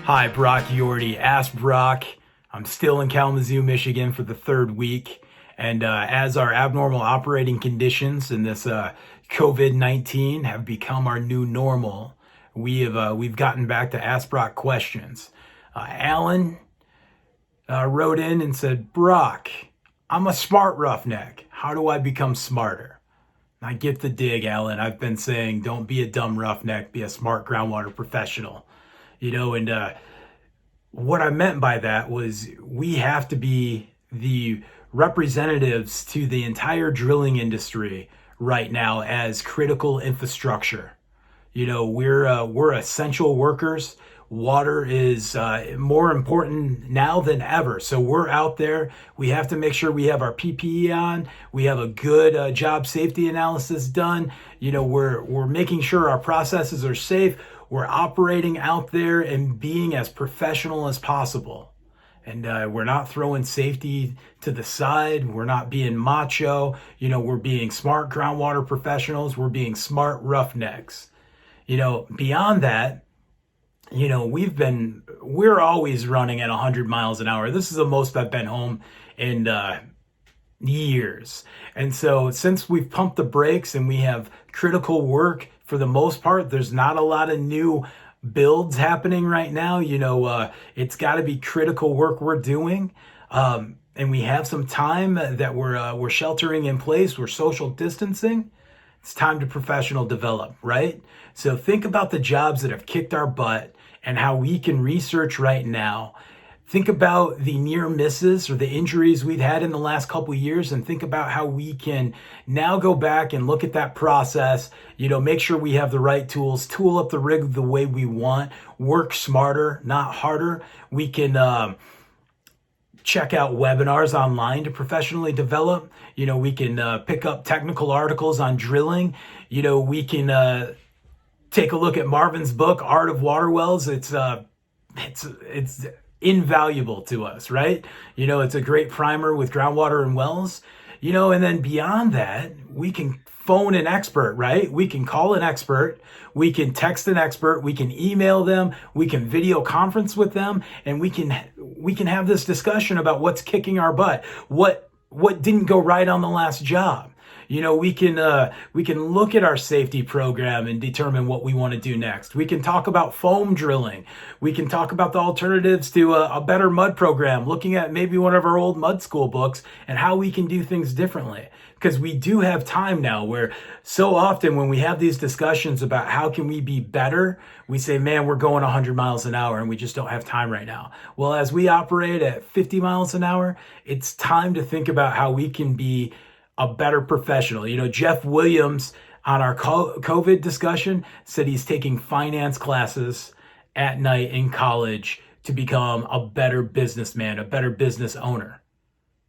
Hi, Brock Yorty. Ask Brock. I'm still in Kalamazoo, Michigan for the third week. And as our abnormal operating conditions in this COVID-19 have become our new normal, we've gotten back to Ask Brock questions. Alan wrote in and said, Brock, I'm a smart roughneck. How do I become smarter? I get the dig, Alan. I've been saying, don't be a dumb roughneck, be a smart groundwater professional. And what I meant by that was we have to be the representatives to the entire drilling industry right now as critical infrastructure. We're essential workers. Water is more important now than ever. So we're out there. We have to make sure we have our PPE on. We have a good job safety analysis done. We're making sure our processes are safe. We're operating out there and being as professional as possible. And we're not throwing safety to the side. We're not being macho. We're being smart groundwater professionals. We're being smart roughnecks. Beyond that, we're always running at 100 miles an hour. This is the most I've been home in years. And so since we've pumped the brakes and we have critical work, for the most part, there's not a lot of new builds happening right now. It's got to be critical work we're doing. And we have some time that we're sheltering in place. We're social distancing. It's time to professional develop, right? So think about the jobs that have kicked our butt and how we can research right now. Think about the near misses or the injuries we've had in the last couple of years and think about how we can now go back and look at that process, make sure we have the right tools, tool up the rig the way we want, work smarter, not harder. We can check out webinars online to professionally develop. We can pick up technical articles on drilling. We can take a look at Marvin's book, Art of Water Wells. It's invaluable to us, right? It's a great primer with groundwater and wells, and then beyond that, we can phone an expert, right? We can call an expert, we can text an expert, we can email them, we can video conference with them, and we can have this discussion about what's kicking our butt, what didn't go right on the last job. We can look at our safety program and determine what we want to do next. We can talk about foam drilling. We can talk about the alternatives to a better mud program, looking at maybe one of our old mud school books and how we can do things differently. Because we do have time now where so often when we have these discussions about how can we be better, we say, man, we're going 100 miles an hour and we just don't have time right now. Well, as we operate at 50 miles an hour, it's time to think about how we can be a better professional. Jeff Williams on our COVID discussion said he's taking finance classes at night in college to become a better businessman, a better business owner.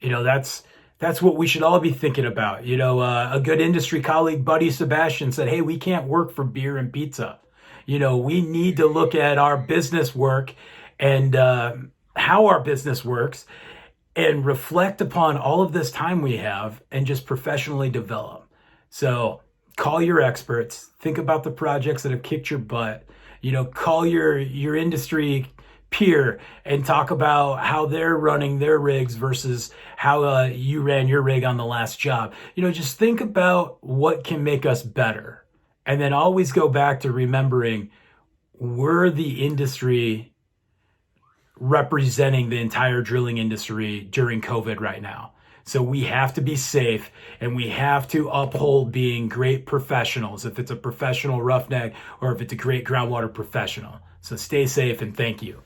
That's what we should all be thinking about. A good industry colleague, Buddy Sebastian, said, hey, we can't work for beer and pizza. We need to look at our business work and how our business works and reflect upon all of this time we have and just professionally develop. So call your experts, think about the projects that have kicked your butt, call your industry peer and talk about how they're running their rigs versus how you ran your rig on the last job. Just think about what can make us better. And then always go back to remembering we're the industry representing the entire drilling industry during COVID right now. So we have to be safe and we have to uphold being great professionals, if it's a professional roughneck or if it's a great groundwater professional. So stay safe and thank you.